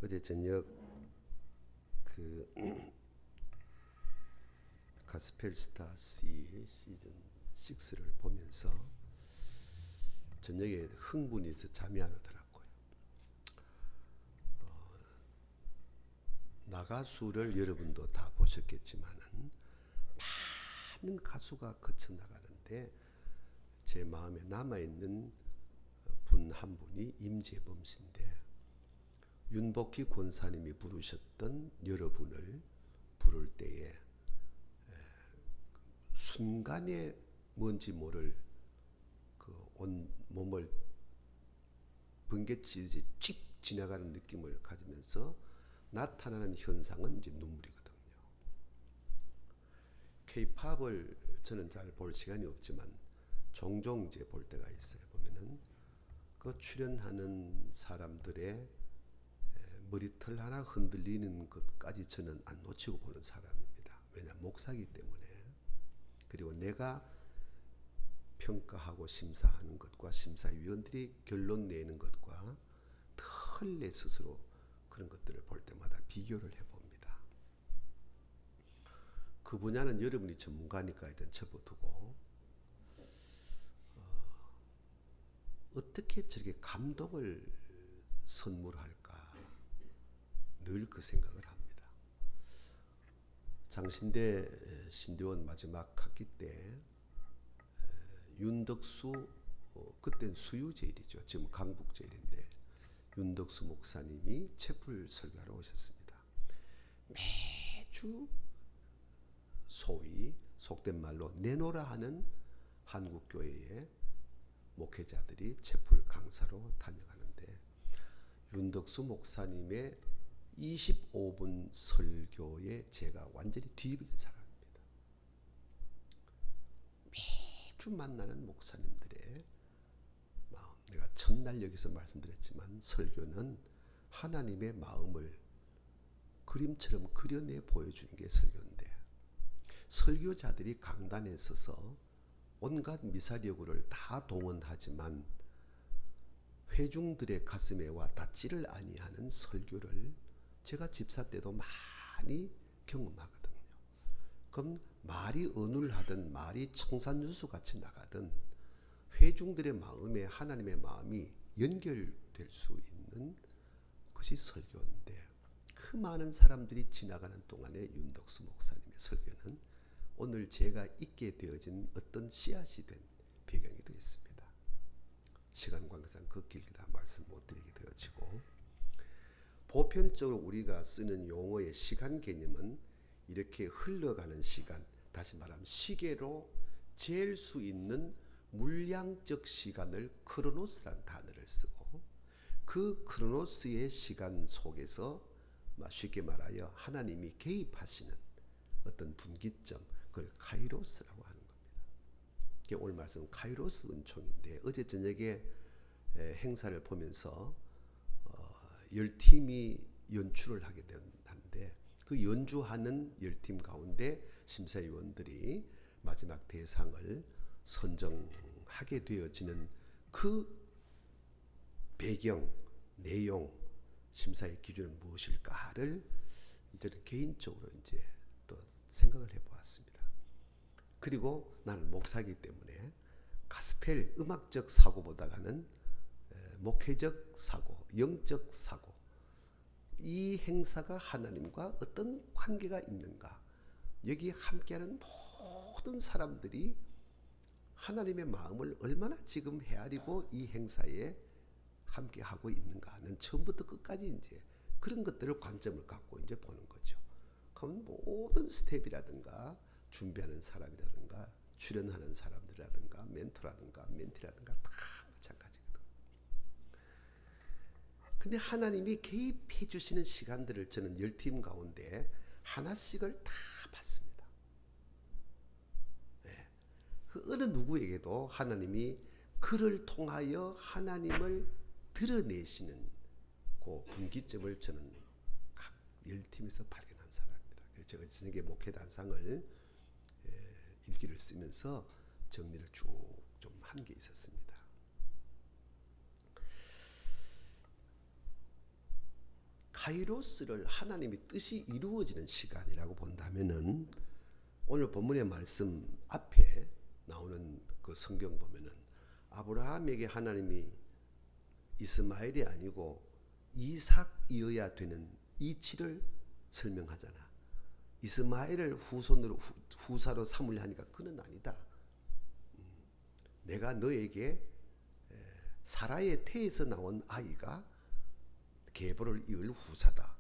어제 저녁 그 가스펠스타 C 시즌 6를 보면서 저녁에 흥분이 돼서 잠이 안 오더라고요. 나가수를 여러분도 다 보셨겠지만은 많은 가수가 거쳐 나가는데 제 마음에 남아있는 분 한 분이 임재범 씨인데, 윤복희 권사님이 부르셨던 여러분을 부를 때에 순간에 뭔지 모를 그 온 몸을 번개치듯이 찍 지나가는 느낌을 가지면서 나타나는 현상은 이제 눈물이거든요. K-팝을 저는 잘 볼 시간이 없지만 종종 이제 볼 때가 있어요. 보면은 그 출연하는 사람들의 머리털 하나 흔들리는 것까지 저는 안 놓치고 보는 사람입니다. 왜냐, 목사이기 때문에. 그리고 내가 평가하고 심사하는 것과 심사위원들이 결론 내는 것과 늘 내 스스로 그런 것들을 볼 때마다 비교를 해봅니다. 그 분야는 여러분이 전문가니까 일단 접어두고 어떻게 저렇게 감동을 선물할까 늘 그 생각을 합니다. 장신대 신대원 마지막 학기 때 윤덕수 그땐 수유제일이죠. 지금 강북제일인데 윤덕수 목사님이 채플 설교하러 오셨습니다. 매주 소위 속된 말로 내노라 하는 한국교회의 목회자들이 채플 강사로 다녀가는데 윤덕수 목사님의 25분 설교에 제가 완전히 뒤집어진 사람입니다. 매주 만나는 목사님들의 마음, 내가 첫날 여기서 말씀드렸지만 설교는 하나님의 마음을 그림처럼 그려내 보여주는 게 설교인데, 설교자들이 강단에 서서 온갖 미사여구를 다 동원하지만 회중들의 가슴에 와 닿지를 아니하는 설교를 제가 집사 때도 많이 경험하거든요. 그럼 말이 언울하든 말이 청산유수 같이 나가든 회중들의 마음에 하나님의 마음이 연결될 수 있는 것이 설교인데, 그 많은 사람들이 지나가는 동안에 윤덕수 목사님의 설교는 오늘 제가 있게 되어진 어떤 씨앗이 된 배경이 되었습니다. 시간 관계상 그 길게 다 말씀 못 드리게 되어지고, 보편적으로 우리가 쓰는 용어의 시간 개념은 이렇게 흘러가는 시간, 다시 말하면 시계로 잴 수 있는 물량적 시간을 크로노스란 단어를 쓰고, 그 크로노스의 시간 속에서 쉽게 말하여 하나님이 개입하시는 어떤 분기점, 그걸 카이로스라고 하는 겁니다. 오늘 말씀은 카이로스 은총인데, 어제 저녁에 행사를 보면서 10팀이 연출을 하게 되는데, 그 연주하는 10팀 가운데 심사위원들이 마지막 대상을 선정하게 되어지는 그 배경, 내용, 심사의 기준은 무엇일까를 저는 개인적으로 이제 또 생각을 해보았습니다. 그리고 나는 목사이기 때문에 가스펠 음악적 사고보다는 목회적 사고, 영적 사고, 이 행사가 하나님과 어떤 관계가 있는가, 여기 함께하는 모든 사람들이 하나님의 마음을 얼마나 지금 헤아리고 이 행사에 함께하고 있는가는 처음부터 끝까지 이제 그런 것들을 관점을 갖고 이제 보는 거죠. 그럼 모든 스텝이라든가 준비하는 사람이라든가 출연하는 사람들이라든가 멘토라든가 멘티라든가 다 마찬가지거든. 근데 하나님이 개입해 주시는 시간들을 저는 10팀 가운데 하나씩을 다 봤습니다. 네. 그 어느 누구에게도 하나님이 그를 통하여 하나님을 드러내시는 그 분기점을 저는 각 10팀에서 발견한 사람입니다. 그래서 제가 저녁에 목회단상을 일기를 쓰면서 정리를 쭉 좀 한 게 있었습니다. 카이로스를 하나님의 뜻이 이루어지는 시간이라고 본다면은 오늘 본문의 말씀 앞에 나오는 그 성경 보면은 아브라함에게 하나님이 이스마엘이 아니고 이삭이어야 되는 이치를 설명하잖아. 이스마엘을 후사로 삼으려 하니까 그는 아니다. 내가 너에게 사라의 태에서 나온 아이가 계보를 이을 후사다.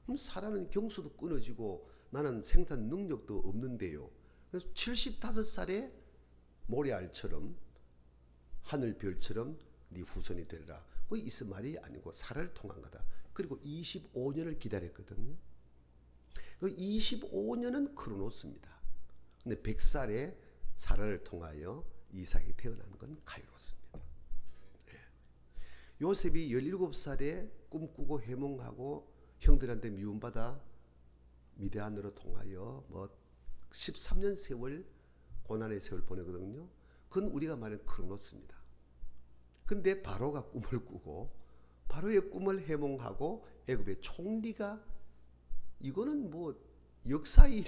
그럼 사라는 경수도 끊어지고 나는 생산 능력도 없는데요. 그래서 75살에 모래알처럼 하늘별처럼 네 후손이 되리라. 그 이스마엘이 아니고 사라를 통한 거다. 그리고 25년을 기다렸거든요. 그 25년은 크로노스입니다. 근데 100살에 사라를 통하여 이삭이 태어난 건 카이로스입니다. 요셉이 17살에 꿈꾸고 해몽하고 형들한테 미움받아 미디안으로 통하여 13년 세월 고난의 세월 보내거든요. 그건 우리가 말하는 크로노스입니다. 근데 바로가 꿈을 꾸고 바로의 꿈을 해몽하고 애굽의 총리가 이거는 역사의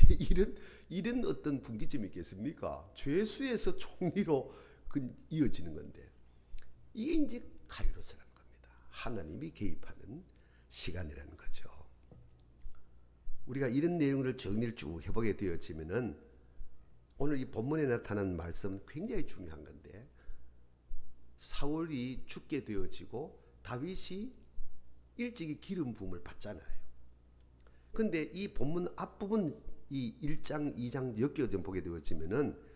이런 어떤 분기점이 있겠습니까? 죄수에서 총리로 이어지는 건데 이게 이제 카이로스라는 겁니다. 하나님이 개입하는 시간이라는 거죠. 우리가 이런 내용을 정리를 쭉 해보게 되었지만은 오늘 이 본문에 나타난 말씀 굉장히 중요한 건데 사울이 죽게 되어지고 다윗이 일찍이 기름 부음을 받잖아요. 근데 이 본문 앞부분 이 1장 2장 엮여 보게 되어지면은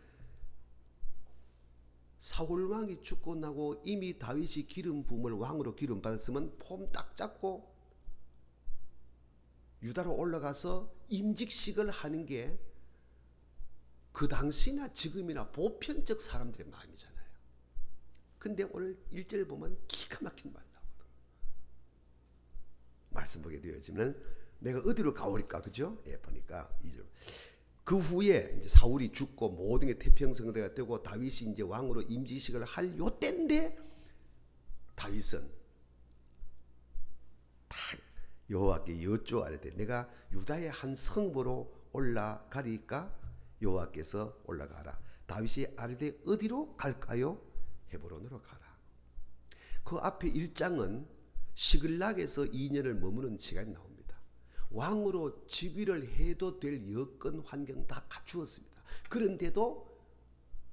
사울 왕이 죽고 나고 이미 다윗이 기름 부음을 왕으로 기름 받았으면 폼 딱 잡고 유다로 올라가서 임직식을 하는 게 그 당시나 지금이나 보편적 사람들의 마음이잖아요. 근데 오늘 1절 보면 기가 막힌 말 나오거든요. 말씀 보게 되어지면 내가 어디로 가오리까, 그죠? 예, 보니까 2절. 그 후에 이제 사울이 죽고 모든 게 태평성대가 되고 다윗이 이제 왕으로 임직식을 할 요때인데 다윗은 딱 여호와께 여쭈어야돼. 내가 유다의 한 성부로 올라가리까 여호와께서 올라가라. 다윗이 아르되 어디로 갈까요? 헤브론으로 가라. 그 앞에 1장은 시글락에서 2년을 머무는 시간이 나옵니다. 왕으로 즉위를 해도 될 여건 환경 다 갖추었습니다. 그런데도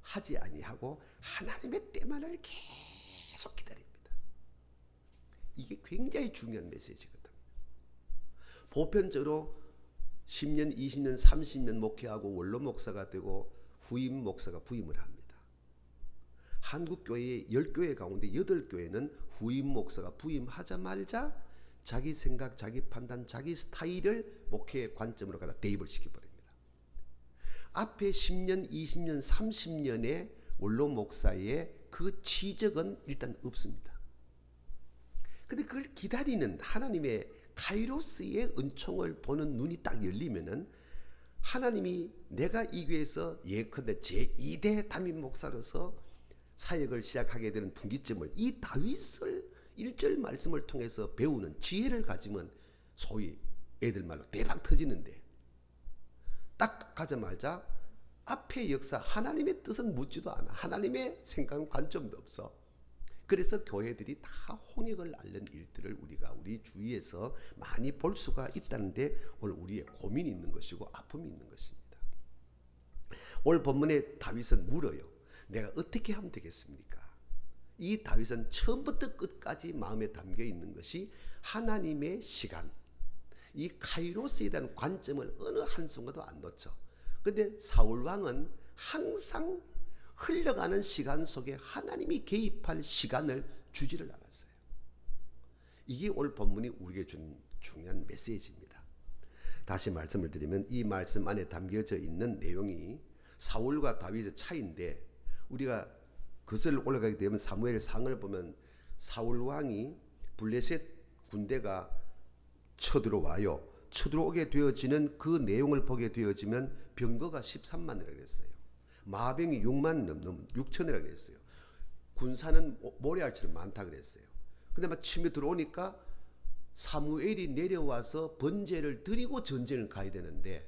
하지 아니하고 하나님의 때만을 계속 기다립니다. 이게 굉장히 중요한 메시지거든요. 보편적으로 10년, 20년, 30년 목회하고 원로 목사가 되고 후임 목사가 부임을 합니다. 한국 교회의 10교회 가운데 8교회는 후임 목사가 부임하자마자 자기 생각, 자기 판단, 자기 스타일을 목회의 관점으로 갖다 대입을 시켜버립니다. 앞에 10년, 20년, 30년의 원로 목사의 그 치적은 일단 없습니다. 근데 그걸 기다리는 하나님의 카이로스의 은총을 보는 눈이 딱 열리면은 하나님이 내가 이 교회에서 예컨대 제2대 담임 목사로서 사역을 시작하게 되는 분기점을 이 다윗을 1절 말씀을 통해서 배우는 지혜를 가지면 소위 애들 말로 대박 터지는데 딱 가자마자 앞의 역사 하나님의 뜻은 묻지도 않아. 하나님의 생각 관점도 없어. 그래서 교회들이 다 홍역을 앓는 일들을 우리가 우리 주위에서 많이 볼 수가 있다는데 오늘 우리의 고민이 있는 것이고 아픔이 있는 것입니다. 오늘 본문에 다윗은 물어요. 내가 어떻게 하면 되겠습니까? 이 다윗은 처음부터 끝까지 마음에 담겨 있는 것이 하나님의 시간, 이 카이로스에 대한 관점을 어느 한순간도 안 놓쳐. 근데 사울 왕은 항상 흘러가는 시간 속에 하나님이 개입할 시간을 주지를 않았어요. 이게 오늘 본문이 우리에게 준 중요한 메시지입니다. 다시 말씀을 드리면 이 말씀 안에 담겨져 있는 내용이 사울과 다윗의 차이인데 우리가 그것을 올라가게 되면 사무엘상을 보면 사울 왕이 블레셋 군대가 쳐들어와요. 쳐들어오게 되어지는 그 내용을 보게 되어지면 병거가 13만이라고 그랬어요. 마병이 6천이라고 그랬어요. 군사는 모래알처럼 많다 그랬어요. 근데 막 침에 들어오니까 사무엘이 내려와서 번제를 드리고 전쟁을 가야 되는데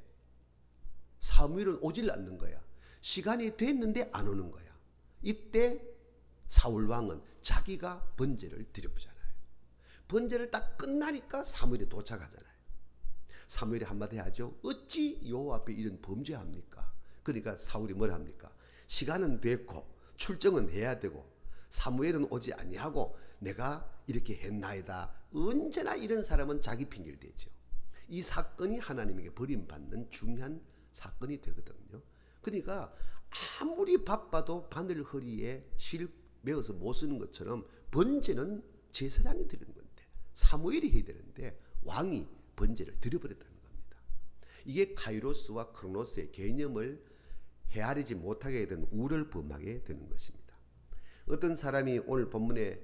사무엘은 오질 않는 거야. 시간이 됐는데 안 오는 거야. 이때 사울 왕은 자기가 번제를 드려보잖아요. 번제를 딱 끝나니까 사무엘이 도착하잖아요. 사무엘이 한마디 하죠. 어찌 여호와 앞에 이런 범죄합니까? 그러니까 사울이 뭐라 합니까? 시간은 됐고 출정은 해야 되고 사무엘은 오지 아니하고 내가 이렇게 했나이다. 언제나 이런 사람은 자기 핑계를 대죠. 이 사건이 하나님에게 버림받는 중요한 사건이 되거든요. 그러니까 아무리 바빠도 바늘 허리에 실 메어서 못 쓰는 것처럼 번제는 제사장이 드리는 건데 사무엘이 해야 되는데 왕이 번제를 드려버렸다는 겁니다. 이게 카이로스와 크로노스의 개념을 헤아리지 못하게 된 우를 범하게 되는 것입니다. 어떤 사람이 오늘 본문에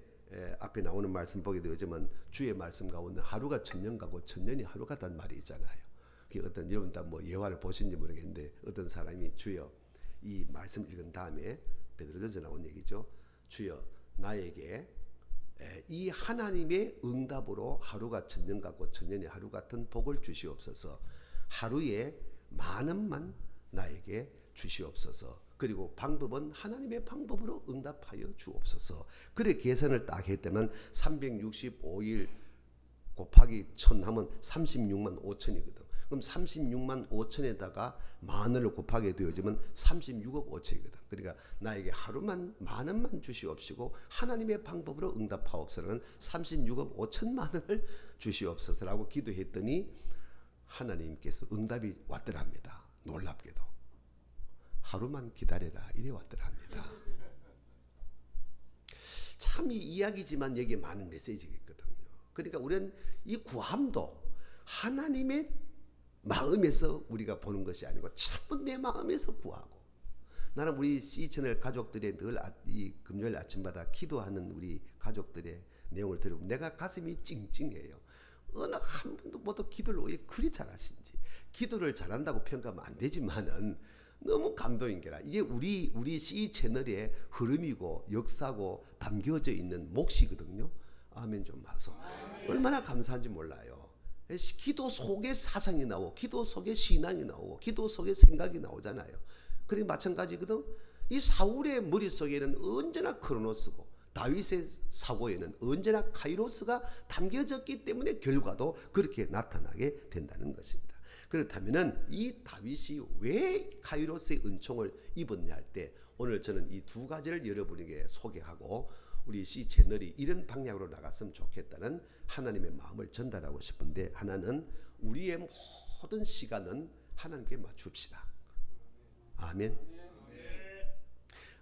앞에 나오는 말씀 보게 되지만 주의 말씀 가운데 하루가 천년 가고 천년이 하루 같다는 말이 있잖아요. 그게 어떤 여러분 다 뭐 예화를 보신지 모르겠는데 어떤 사람이 주여 이 말씀 읽은 다음에 베드로전서 나온 얘기죠. 주여 나에게 이 하나님의 응답으로 하루가 천년 같고 천년이 하루 같은 복을 주시옵소서. 하루에 10,000만 나에게 주시옵소서. 그리고 방법은 하나님의 방법으로 응답하여 주옵소서. 그래 계산을 딱 했다면 365일 곱하기 1000 하면 36만 5천이거든. 그럼 36만 5천에다가 만을 곱하게 되어지면 36억 5천이거든. 그러니까 나에게 하루만 10,000만 주시옵시고 하나님의 방법으로 응답하옵소서는 36억 5천만을 주시옵소서라고 기도했더니 하나님께서 응답이 왔더랍니다. 놀랍게도. 하루만 기다려라 이래 왔더랍니다. 참 이 이야기지만 여기에 많은 메시지가 있거든요. 그러니까 우리는 이 구함도 하나님의 마음에서 우리가 보는 것이 아니고 전부 내 마음에서 구하고 나는 우리 C채널 가족들의 늘 이 금요일 아침마다 기도하는 우리 가족들의 내용을 들으면 내가 가슴이 찡찡해요. 어느 한 번도 모두 기도를 왜 그리 잘하신지. 기도를 잘한다고 평가하면 안 되지만은 너무 감동인 게라 이게 우리 C채널의 흐름이고 역사고 담겨져 있는 몫이거든요. 아멘 좀 하소. 얼마나 감사한지 몰라요. 기도 속에 사상이 나오고 기도 속에 신앙이 나오고 기도 속에 생각이 나오잖아요. 그게 마찬가지거든. 이 사울의 머릿속에는 언제나 크로노스고 다윗의 사고에는 언제나 카이로스가 담겨졌기 때문에 결과도 그렇게 나타나게 된다는 것입니다. 그렇다면 이 다윗이 왜 카이로스의 은총을 입었냐 할 때 오늘 저는 이 두 가지를 여러분에게 소개하고 우리 C채널이 이런 방향으로 나갔으면 좋겠다는 하나님의 마음을 전달하고 싶은데 하나는 우리의 모든 시간은 하나님께 맞춥시다. 아멘.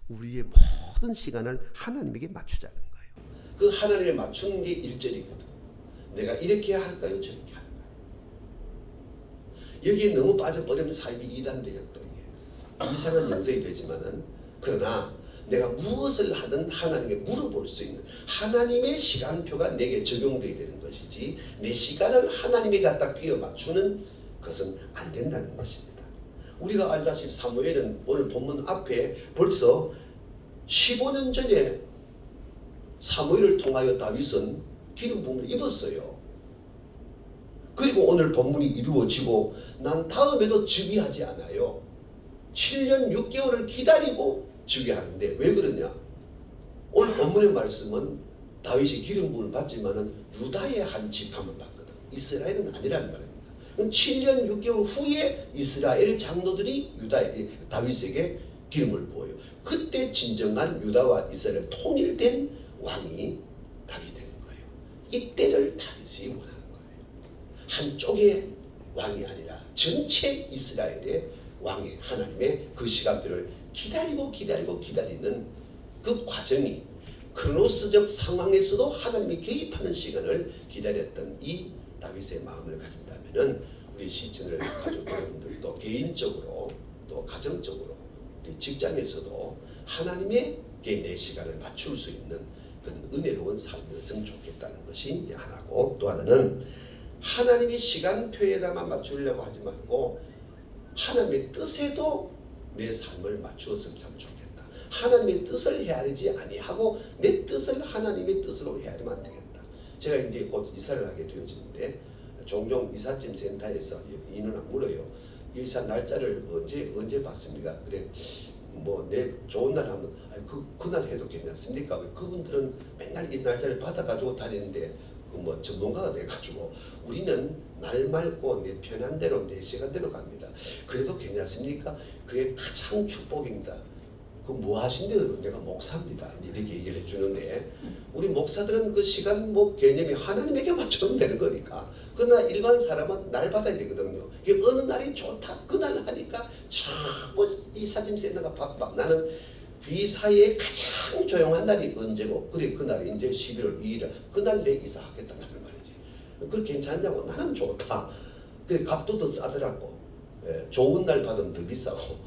우리의 모든 시간을 하나님에게 맞추자는 거예요. 그 하나님에 맞추는 게 1절이거든. 내가 이렇게 할까요? 저렇게 할까요? 여기에 너무 빠져버리면 삶이 이단돼요. 또 이게 이상한 영성이 되지만은 그러나 내가 무엇을 하든 하나님께 물어볼 수 있는 하나님의 시간표가 내게 적용되어야 되는 것이지 내 시간을 하나님이 갖다 끼워 맞추는 것은 안 된다는 것입니다. 우리가 알다시피 사무엘은 오늘 본문 앞에 벌써 15년 전에 사무엘을 통하여 다윗은 기름 부음을 입었어요. 그리고 오늘 본문이 이루어지고 난 다음에도 즉위하지 않아요. 7년 6개월을 기다리고 즉위하는데 왜 그러냐? 오늘 본문의 말씀은 다윗이 기름 부음을 받지만은 유다의 한 지파만 받거든. 이스라엘은 아니라는 말입니다. 7년 6개월 후에 이스라엘 장로들이 다윗에게 기름을 부어요. 그때 진정한 유다와 이스라엘 통일된 왕이 다윗이 되는 거예요. 이때를 다윗이 원하는 거예요. 한쪽의 왕이 아니라 전체 이스라엘의 왕의 하나님의 그 시간표를 기다리는 그 과정이 크로노스적 상황에서도 하나님이 개입하는 시간을 기다렸던 이 다윗의 마음을 가진다면은 우리 C채널 가족 여러분들도 개인적으로 또 가정적으로 우리 직장에서도 하나님에게 내 시간을 맞출 수 있는 그런 은혜로운 삶이었으면 좋겠다는 것이 이제 하나고 또 하나는 하나님의 시간표에다만 맞추려고 하지 말고 하나님의 뜻에도 내 삶을 맞추었으면 참 좋겠다. 하나님의 뜻을 헤아리지 아니하고 내 뜻을 하나님의 뜻으로 헤아리면 안 되겠다. 제가 이제 곧 이사를 하게 되어지는데 종종 이삿짐 센터에서 인원을 물어요. 이사 날짜를 언제 받습니까? 그래 뭐 내 좋은 날 하면 그날 해도 괜찮습니까? 그분들은 맨날 이 날짜를 받아가지고 다니는데 그 뭐 전문가가 돼가지고 우리는 날 말고 내 편한 대로 내 시간대로 갑니다. 그래도 괜찮습니까? 그게 가장 축복입니다. 그 뭐 하신대요? 내가 목사입니다. 이렇게 얘기를 해주는데 우리 목사들은 그 시간 뭐 개념이 하나님에게 맞추면 되는 거니까. 그러나 일반 사람은 날 받아야 되거든요. 이게 어느 날이 좋다 그날 하니까 참 이 사짐센터가 바빠. 나는 이 사이에 가장 조용한 날이 언제고 그래 그날이 이제 11월 2일 그날 내 이사하겠다는 말이지. 그게 괜찮냐고. 나는 좋다. 그래 값도 더 싸더라고. 좋은 날 받으면 더 비싸고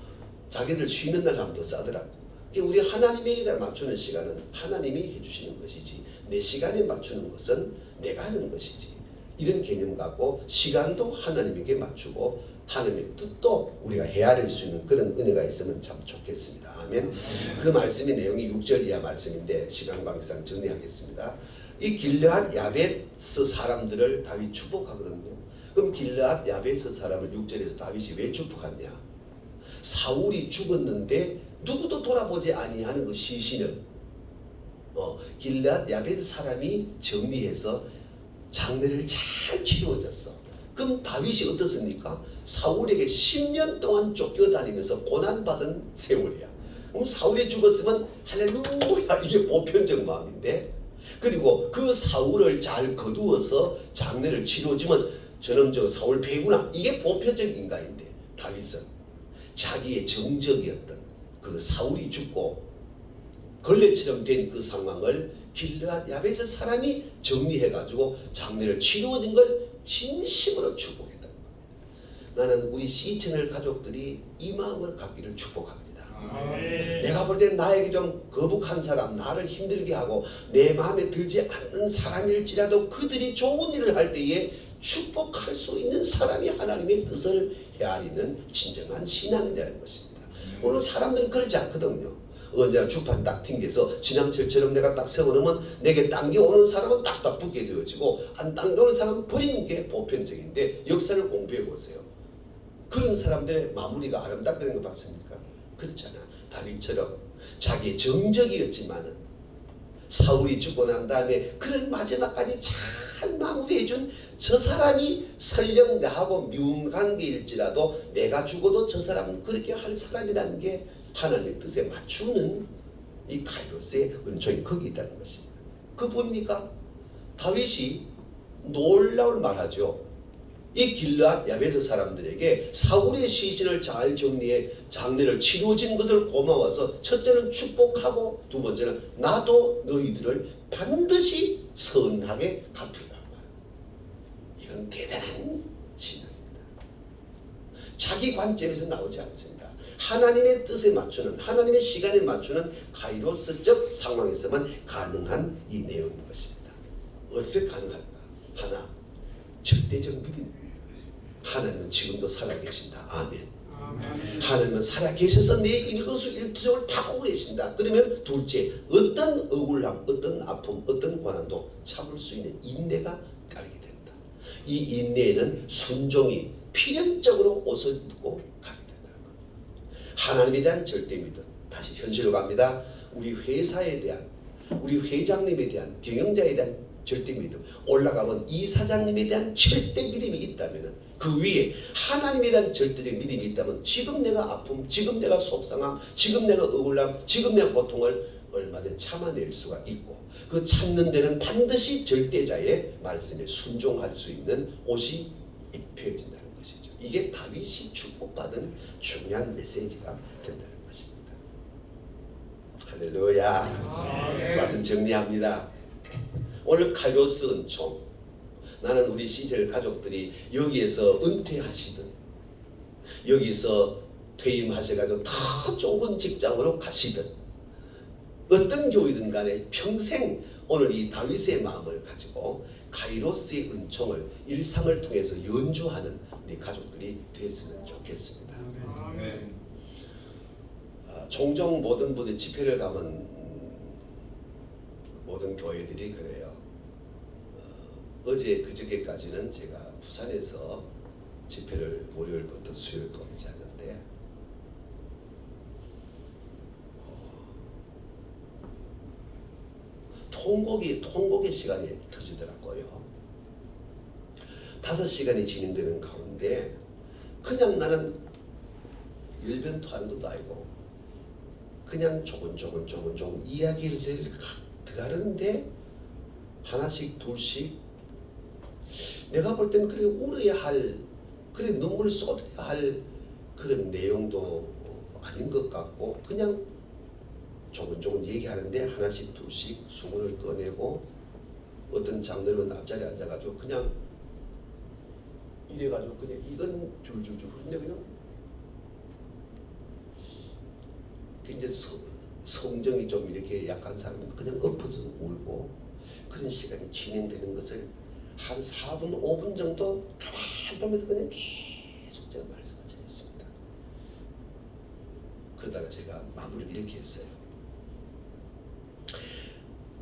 자기들 쉬는 날 하면 더 싸더라고. 우리 하나님에게 맞추는 시간은 하나님이 해주시는 것이지 내 시간에 맞추는 것은 내가 하는 것이지. 이런 개념 갖고 시간도 하나님에게 맞추고 하나님의 뜻도 우리가 헤아릴 수 있는 그런 은혜가 있으면 참 좋겠습니다. 아멘. 그 말씀의 내용이 6절 이하 말씀인데 시간 관계상 정리하겠습니다. 이 길르앗 야베스 사람들을 다윗 축복하거든요. 그럼 길르앗 야베스 사람을 6절에서 다윗이 왜 축복하냐? 사울이 죽었는데 누구도 돌아보지 아니하는 그 시신을 길르앗 야베스 사람이 정리해서 장례를 잘 치루어졌어. 그럼 다윗이 어떻습니까? 사울에게 10년 동안 쫓겨다니면서 고난받은 세월이야. 그럼 사울이 죽었으면 할렐루야 이게 보편적 마음인데 그리고 그 사울을 잘 거두어서 장례를 치루어지면 저놈 저 사울 패구나 이게 보편적 인간인데 다윗은 자기의 정적이었던 그 사울이 죽고 걸레처럼 된 그 상황을 길르앗 야베스 사람이 정리해가지고 장례를 치루어진 걸 진심으로 축복했다. 나는 우리 시채널 가족들이 이 마음을 갖기를 축복합니다. 내가 볼 때 나에게 좀 거북한 사람, 나를 힘들게 하고 내 마음에 들지 않는 사람일지라도 그들이 좋은 일을 할 때에 축복할 수 있는 사람이 하나님의 뜻을 헤아리는 진정한 신앙이라는 것입니다. 오늘 사람들은 그러지 않거든요. 언제나 주판 딱 튕겨서 지남철처럼 내가 딱 세워놓으면 내게 당겨오는 사람은 딱딱 붙게 되어지고 안 당겨오는 사람은 버리는 게 보편적인데 역사를 공부해 보세요. 그런 사람들의 마무리가 아름답게 된 거 봤습니까? 그렇잖아. 다윗처럼 자기의 정적이었지만은 사울이 죽고 난 다음에 그를 마지막까지 잘 마무리해준 저 사람이 설령 나하고 미운 관계일지라도 내가 죽어도 저 사람은 그렇게 할 사람이라는 게 하나님의 뜻에 맞추는 이 카이로스의 은총이 거기 있다는 것입니다. 그 뭡니까? 다윗이 놀라울 말하죠. 이 길르앗 야베스 사람들에게 사울의 시신을 잘 정리해 장례를 치루어진 것을 고마워서 첫째는 축복하고 두 번째는 나도 너희들을 반드시 선하게 갚으리라. 이건 대단한 신앙입니다. 자기 관점에서 나오지 않습니다. 하나님의 뜻에 맞추는 하나님의 시간에 맞추는 카이로스적 상황에서만 가능한 이 내용인 것입니다. 어떻게 가능할까? 하나, 절대적 믿음입니다. 하나님은 지금도 살아계신다. 아멘. 하나님은 살아계셔서 내 일거수일투족을 다 보고 계신다. 그러면 둘째, 어떤 억울함, 어떤 아픔, 어떤 고난도 참을 수 있는 인내가 따르게 된다. 이 인내에는 순종이 필연적으로 옷을 입고 가게 된다는 겁니다. 하나님에 대한 절대 믿음. 다시 현실로 갑니다. 우리 회사에 대한, 우리 회장님에 대한, 경영자에 대한 절대 믿음. 올라가면 이사장님에 대한 절대 믿음이 있다면 그 위에 하나님에 대한 절대적 믿음이 있다면 지금 내가 아픔, 지금 내가 속상함, 지금 내가 억울함, 지금 내가 고통을 얼마든 참아낼 수가 있고 그 참는 데는 반드시 절대자의 말씀에 순종할 수 있는 옷이 입혀진다는 것이죠. 이게 다윗이 축복받은 중요한 메시지가 된다는 것입니다. 할렐루야. 말씀 정리합니다. 오늘 카이로스 은총, 나는 우리 시절 가족들이 여기에서 은퇴하시든 여기서 퇴임하셔가지고 더 좋은 직장으로 가시든 어떤 교회든 간에 평생 오늘 이 다윗의 마음을 가지고 카이로스의 은총을 일상을 통해서 연주하는 우리 가족들이 됐으면 좋겠습니다. 종종 모든 분들 집회를 가면 모든 교회들이 그래요. 어제 그저께까지는 제가 부산에서 집회를 월요일부터 수요일까지 하는데 통곡의 시간이 터지더라고요. 5시간이 진행되는 가운데 그냥 나는 열변 토하는 것도 아니고 그냥 조금 이야기를 들어가는데 하나씩 둘씩 내가 볼 때는 그렇게 울어야 할, 그래 눈물 쏟아야 할 그런 내용도 아닌 것 같고 그냥 조금 얘기하는데 하나씩 둘씩 수건을 꺼내고 어떤 장로는 앞자리에 앉아가지고 그냥 이래가지고 그냥 이건 줄줄줄 흐르는데 그냥 이제 성정이 좀 이렇게 약한 사람은 그냥 엎어져 울고 그런 시간이 진행되는 것을 한 4분 5분 정도 가만히 보면서 그냥 계속 제가 말씀을 전했습니다. 그러다가 제가 마무리를 이렇게 했어요.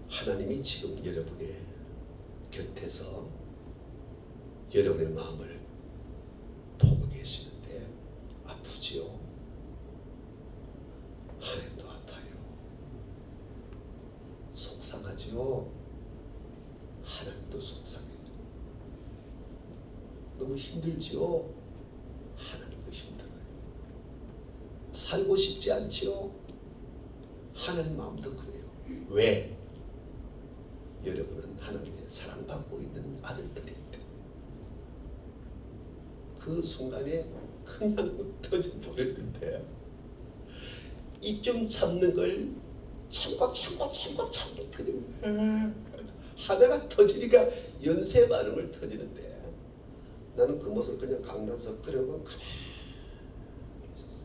하나님이 지금 여러분의 곁에서 여러분의 마음을 보고 계시는데 아프지요? 하나님도 아파요. 속상하지요? 하나님도 속상해요. 너무 힘들지요? 하나님도 힘들어요. 살고 싶지 않지요? 하나님 마음도 그래요. 왜? 여러분은 하나님의 사랑받고 있는 아들들이기 때문에 그 순간에 그냥 터져버렸는데 이쯤 참는 걸 참고 터지는 하다가 터지니까 연쇄 반응을 터지는데 나는 그 모습을 그냥 강단서 그려고 가만히 있었어.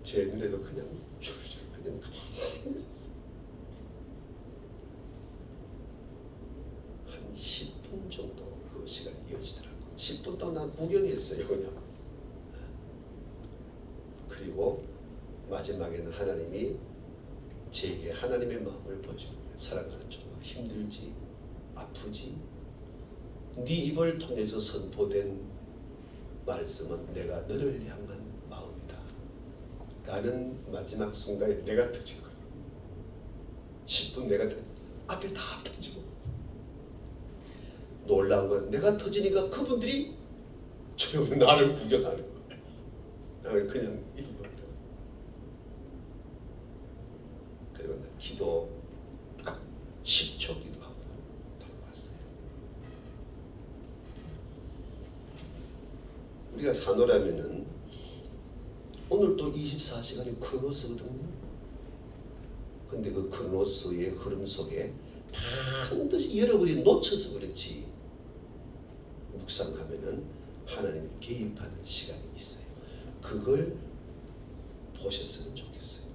제 눈에도 그냥 줄줄 그냥 가만히 있었어. 한 10분 정도 그 시간이 이어지더라고. 10분 동안 난 구경했어요 그냥. 그리고 마지막에는 하나님이 제게 하나님의 마음을 보여주는 거예요. 사랑하는 종아, 힘들지? 아프지? 네 입을 통해서 선포된 말씀은 내가 너를 향한 마음이다 라는 마지막 순간에 내가 터진 거예요. 10분 내가 앞에 다 터지고 놀라운 건 내가 터지니까 그분들이 조용히 나를 구경하는 거예요. 나는 그냥 일본 그리고 기도 딱 10초 기도하고 돌아왔어요. 우리가 산호라면은 오늘 또 24시간이 크로노스거든요. 근데 그 크로노스의 흐름 속에 반드시 여러분이 놓쳐서 그렇지 묵상하면은 하나님이 개입하는 시간이 있어요. 그걸 보셨으면 좋겠어요.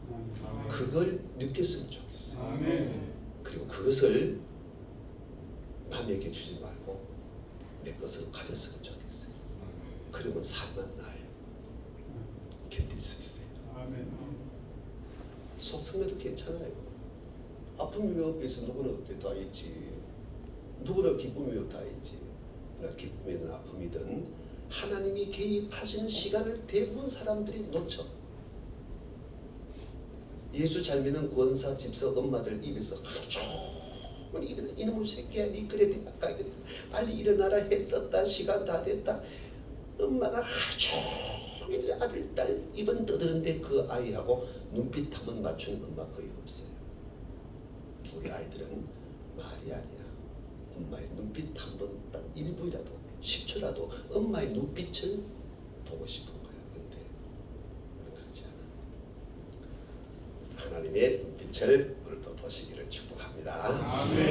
그걸 느꼈으면 좋겠어요. 아멘. 그리고 그것을 남에게 주지 말고 내 것을 가졌으면 좋겠어요. 그러면 살만 나요. 견딜 수 있어요. 아멘. 속상해도 괜찮아요. 아픔이 옆에 있어 누구나 그렇게 다 있지. 누구나 기쁨이 다 있지. 그러나 기쁨이든 아픔이든 하나님이 개입하시는 시간을 대부분 사람들이 놓쳐. 예수 잘 믿는 권사, 집사, 엄마들 입에서 하루 종일 이놈의 새끼야 니 그래 아까 빨리 일어나라 해 떴다 시간 다 됐다. 엄마가 하루 종일 아들 딸 입은 떠드는데 그 아이하고 눈빛 한번 맞추는 엄마 거의 없어요. 우리 아이들은 말이 아니야. 엄마의 눈빛 한번 딱 1분이라도 10초라도 엄마의 눈빛을 보고 싶은 거야. 근데 그렇지 않아. 하나님의 눈빛을 오늘도 보시기를 축복합니다. 아멘.